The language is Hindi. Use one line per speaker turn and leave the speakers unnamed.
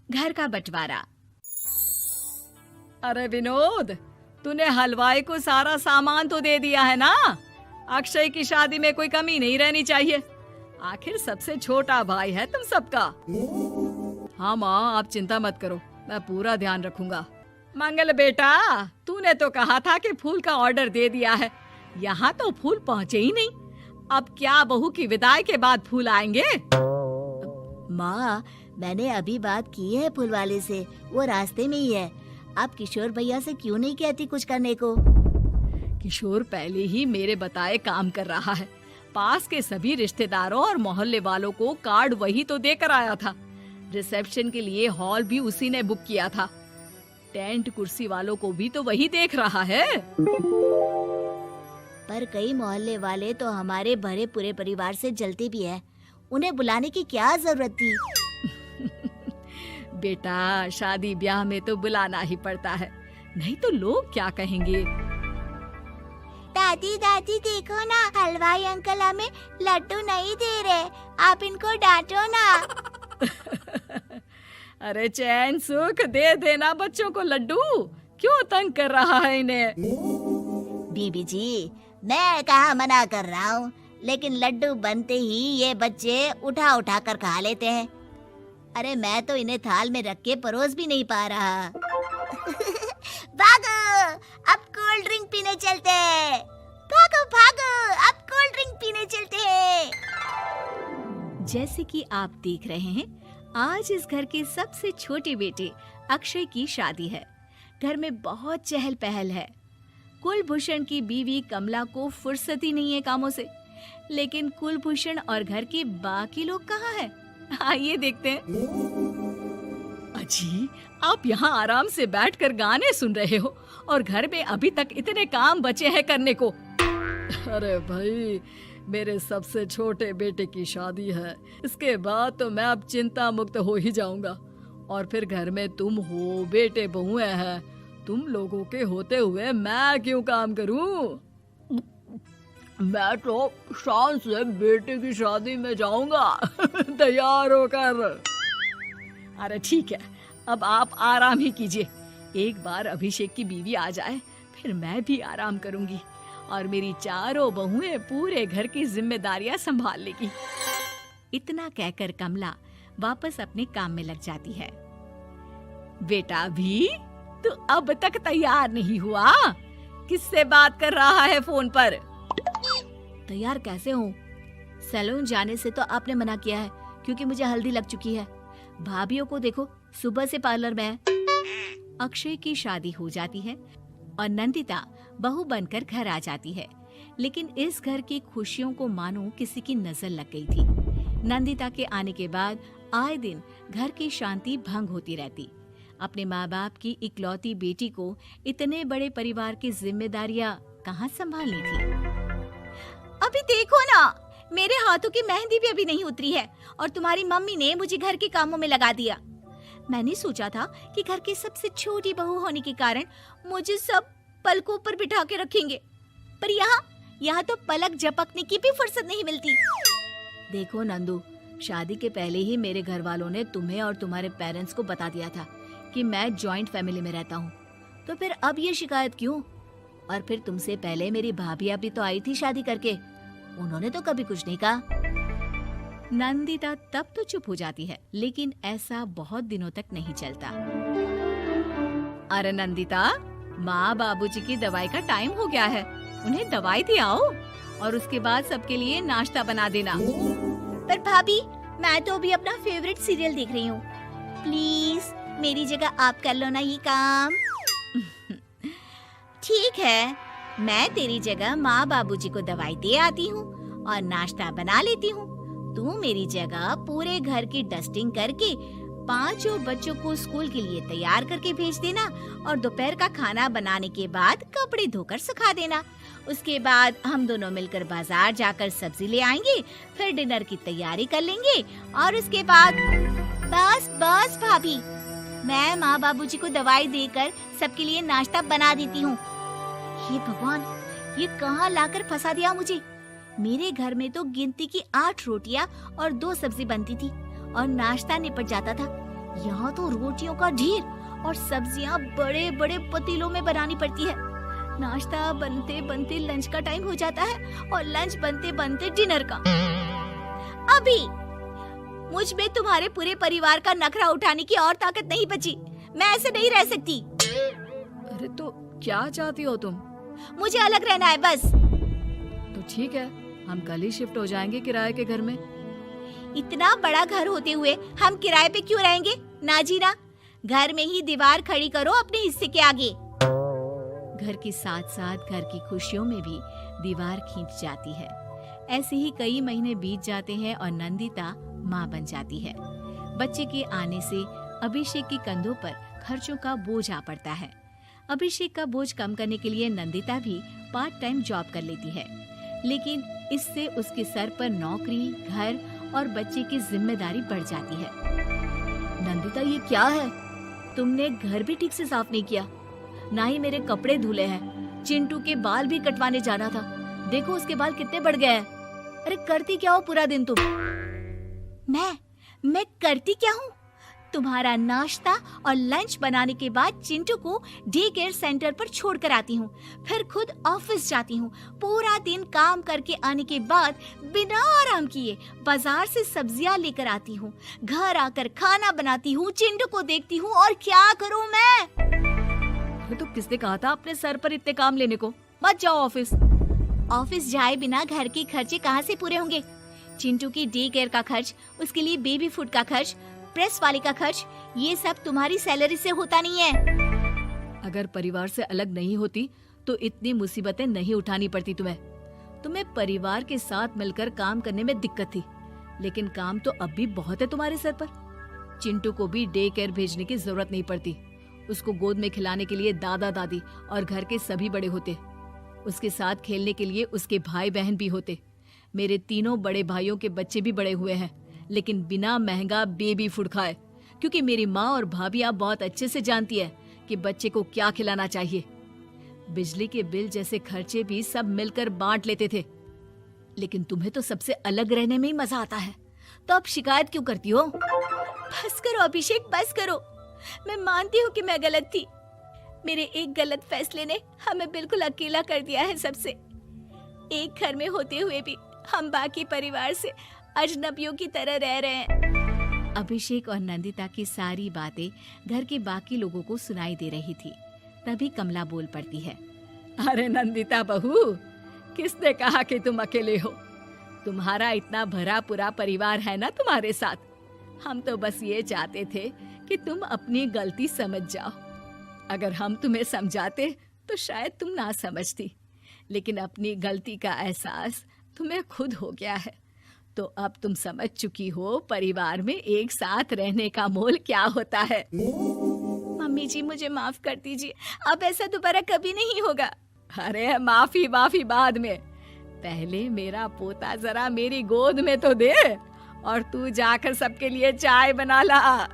घर का बंटवारा।
अरे विनोद, तूने हलवाई को सारा सामान तो दे दिया है ना? अक्षय की शादी में कोई कमी नहीं रहनी चाहिए। आखिर सबसे छोटा भाई है तुम सबका। हाँ माँ, आप चिंता मत करो, मैं पूरा ध्यान रखूंगा। मंगल बेटा, तूने तो कहा था कि फूल का ऑर्डर दे दिया है, यहाँ तो फूल पहुँचे ही नहीं। अब क्या बहू की विदाई के बाद फूल आएंगे?
माँ, मैंने अभी बात की है फूल वाले से, वो रास्ते में ही है। आप किशोर भैया से क्यों नहीं कहती कुछ करने को?
किशोर पहले ही मेरे बताए काम कर रहा है। पास के सभी रिश्तेदारों और मोहल्ले वालों को कार्ड वही तो देकर आया था। रिसेप्शन के लिए हॉल भी उसी ने बुक किया था। टेंट कुर्सी वालों को भी तो वही देख रहा है।
पर कई मोहल्ले वाले तो हमारे भरे पूरे परिवार से जलते भी हैं। उन्हें बुलाने की क्या जरूरत थी?
बेटा, शादी ब्याह में तो बुलाना ही पड़ता है, नहीं तो लोग क्या कहेंगे।
दादी दादी देखो ना, हलवाई अंकल हमें लड्डू नहीं दे रहे, आप इनको डांटो ना।
अरे चैन सुख दे देना बच्चों को लड्डू, क्यों तंग कर रहा है इन्हें?
बीबी जी, मैं कहाँ मना कर रहा हूँ, लेकिन लड्डू बनते ही ये बच्चे उठा उठा कर खा लेते हैं। अरे मैं तो इन्हें थाल में रख के परोस भी नहीं पा रहा। भागो, अब कोल्ड ड्रिंक पीने चलते हैं। भागो भागो, अब कोल्ड ड्रिंक पीने चलते हैं।
जैसे कि आप देख रहे हैं, आज इस घर के सबसे छोटे बेटे अक्षय की शादी है। घर में बहुत चहल पहल है। कुलभूषण की बीवी कमला को फुर्सत ही नहीं है कामों से, लेकिन कुलभूषण और घर के बाकी लोग कहाँ हैं? आइए देखते हैं।
अजी, आप यहाँ आराम से बैठकर गाने सुन रहे हो और घर में अभी तक इतने काम बचे हैं करने को। अरे भाई, मेरे सबसे छोटे बेटे की शादी है, इसके बाद तो मैं अब चिंता मुक्त हो ही जाऊंगा। और फिर घर में तुम हो, बेटे बहुएं हैं, तुम लोगों के होते हुए मैं क्यों काम करूं? मैं तो शान से बेटे की शादी में जाऊंगा तैयार होकर। अरे ठीक है, अब आप आराम ही कीजिए। एक बार अभिषेक की बीवी आ जाए, फिर मैं भी आराम करूंगी और मेरी चारों बहुएं पूरे घर की जिम्मेदारियां संभाल लेगी।
इतना कहकर कमला वापस अपने काम में लग जाती है।
बेटा भी, तू अब तक तैयार नहीं हुआ? किससे बात कर रहा है फोन पर?
तैयार कैसे हूँ? सैलून जाने से तो आपने मना किया है, क्योंकि मुझे हल्दी लग चुकी है। भाभीयों को देखो, सुबह से पार्लर में है।
अक्षय की शादी हो जाती है और नंदिता बहू बनकर घर आ जाती है, लेकिन इस घर की खुशियों को मानो किसी की नजर लग गई थी। नंदिता के आने के बाद आए दिन घर की शांति भंग होती रहती। अपने माँ बाप की इकलौती बेटी को इतने बड़े परिवार की जिम्मेदारियां कहाँ संभालनी थी।
अभी देखो ना, मेरे हाथों की मेहंदी भी अभी नहीं उतरी है और तुम्हारी मम्मी ने मुझे घर के कामों में लगा दिया। मैंने सोचा था कि घर की सबसे छोटी बहू होने के कारण मुझे सब पलकों पर बिठा के रखेंगे, पर यहाँ तो पलक झपकने की भी फुर्सत नहीं मिलती। देखो नंदू, शादी के पहले ही मेरे घर वालों ने तुम्हें और तुम्हारे पेरेंट्स को बता दिया था कि मैं जॉइंट फैमिली में रहता हूँ, तो फिर अब ये शिकायत क्यों? और फिर तुमसे पहले मेरी भाभी भी तो आई थी शादी करके, उन्होंने तो कभी कुछ नहीं कहा।
नंदिता तब तो चुप हो जाती है, लेकिन ऐसा बहुत दिनों तक नहीं चलता।
अरे नंदिता, माँ बाबूजी की दवाई का टाइम हो गया है, उन्हें दवाई दिलाओ और उसके बाद सबके लिए नाश्ता बना देना।
पर भाभी, मैं तो अभी अपना फेवरेट सीरियल देख रही हूँ। प्लीज मेरी जगह आप कर लो ना ये काम। ठीक है, मैं तेरी जगह माँ बाबूजी को दवाई दे आती हूँ और नाश्ता बना लेती हूँ। तू मेरी जगह पूरे घर की डस्टिंग करके 5 बच्चों को स्कूल के लिए तैयार करके भेज देना और दोपहर का खाना बनाने के बाद कपड़े धोकर सुखा देना। उसके बाद हम दोनों मिलकर बाजार जाकर सब्जी ले आएंगे, फिर डिनर की तैयारी कर लेंगे और उसके बाद बस बस भाभी, मैं माँ बाबूजी को दवाई देकर सबके लिए नाश्ता बना देती हूँ। हे भगवान, ये कहाँ लाकर फंसा दिया मुझे। मेरे घर में तो गिनती की 8 रोटियां और 2 सब्जी बनती थी और नाश्ता निपट जाता था, यहाँ तो रोटियों का ढेर और सब्जियाँ बड़े बड़े पतीलों में बनानी पड़ती है। नाश्ता बनते बनते लंच का टाइम हो जाता है और लंच बनते बनते डिनर का। अभी मुझ में तुम्हारे पूरे परिवार का नखरा उठाने की और ताकत नहीं बची। मैं ऐसे नहीं रह सकती।
अरे तो क्या चाहती हो तुम?
मुझे अलग रहना है बस।
तो ठीक है, हम कल ही शिफ्ट हो जाएंगे किराए के घर में।
इतना बड़ा घर होते हुए हम किराए पे क्यों रहेंगे? ना जी ना, घर में ही दीवार खड़ी करो अपने हिस्से के आगे।
घर के साथ साथ घर की खुशियों में भी दीवार खींच जाती है। ऐसे ही कई महीने बीत जाते हैं और नंदिता माँ बन जाती है। बच्चे के आने से अभिषेक के कंधों पर खर्चों का बोझ आ पड़ता है। अभिषेक का बोझ कम करने के लिए नंदिता भी पार्ट टाइम जॉब कर लेती है, लेकिन इससे उसके सर पर नौकरी, घर और बच्चे की जिम्मेदारी बढ़ जाती है।
नंदिता, ये क्या है? तुमने घर भी ठीक से साफ नहीं किया, ना ही मेरे कपड़े धुले हैं। चिंटू के बाल भी कटवाने जाना था, देखो उसके बाल कितने बढ़ गए हैं। अरे करती क्या हो पूरा दिन तुम?
मैं करती क्या हूँ? तुम्हारा नाश्ता और लंच बनाने के बाद चिंटू को डे केयर सेंटर पर छोड़ कर आती हूँ, फिर खुद ऑफिस जाती हूँ। पूरा दिन काम करके आने के बाद बिना आराम किए बाजार से सब्जियाँ लेकर आती हूँ, घर आकर खाना बनाती हूँ, चिंटू को देखती हूँ और क्या करूँ मैं?
अरे तो किसने कहा था अपने सर पर इतने काम लेने को? मत जाओ ऑफिस।
ऑफिस जाए बिना घर के खर्चे कहाँ से पूरे होंगे? चिंटू की डे केयर का खर्च, उसके लिए बेबी फूड का खर्च, प्रेस वाले का खर्च, ये सब तुम्हारी सैलरी से होता नहीं है।
अगर परिवार से अलग नहीं होती तो इतनी मुसीबतें नहीं उठानी पड़ती तुम्हें परिवार के साथ मिलकर काम करने में दिक्कत थी, लेकिन काम तो अब भी बहुत है तुम्हारे सर पर। चिंटू को भी डे केयर भेजने की जरूरत नहीं पड़ती। उसको गोद में खिलाने के लिए दादा दादी और घर के सभी बड़े होते। उसके साथ खेलने के लिए उसके भाई बहन भी होते। मेरे तीनों बड़े भाइयों के बच्चे भी बड़े हुए हैं, लेकिन बिना महंगा बेबी फूड खाए, क्योंकि मेरी माँ और भाभियाँ बहुत अच्छे से जानती है कि बच्चे को क्या खिलाना चाहिए। बिजली के बिल जैसे खर्चे भी सब मिलकर बांट लेते थे। लेकिन तुम्हें तो सबसे अलग रहने में ही मजा आता है, तो अब शिकायत क्यों करती हो?
बस करो अभिषेक, बस करो। मैं मानती हूँ कि मैं गलत थी। मेरे एक गलत फैसले ने हमें बिल्कुल अकेला कर दिया है सबसे। एक घर में होते हुए भी हम बाकी परिवार से अजनबियों की तरह रह रहे हैं।
अभिषेक और नंदिता की सारी बातें घर के बाकी लोगों को सुनाई दे रही थी। तभी कमला बोल पड़ती है।
अरे नंदिता बहू, किसने कहा कि तुम अकेले हो? तुम्हारा इतना भरा पूरा परिवार है ना तुम्हारे साथ। हम तो बस ये चाहते थे कि तुम अपनी गलती समझ जाओ। अगर हम तुम्हें समझाते तो शायद तुम ना समझती, लेकिन अपनी गलती का एहसास तुम्हें खुद हो गया है। तो अब तुम समझ चुकी हो परिवार में एक साथ रहने का मोल क्या होता है।
मम्मी जी, मुझे माफ कर दीजिए, अब ऐसा दोबारा कभी नहीं होगा।
अरे माफी बाद में, पहले मेरा पोता जरा मेरी गोद में तो दे, और तू जाकर सबके लिए चाय बना ला।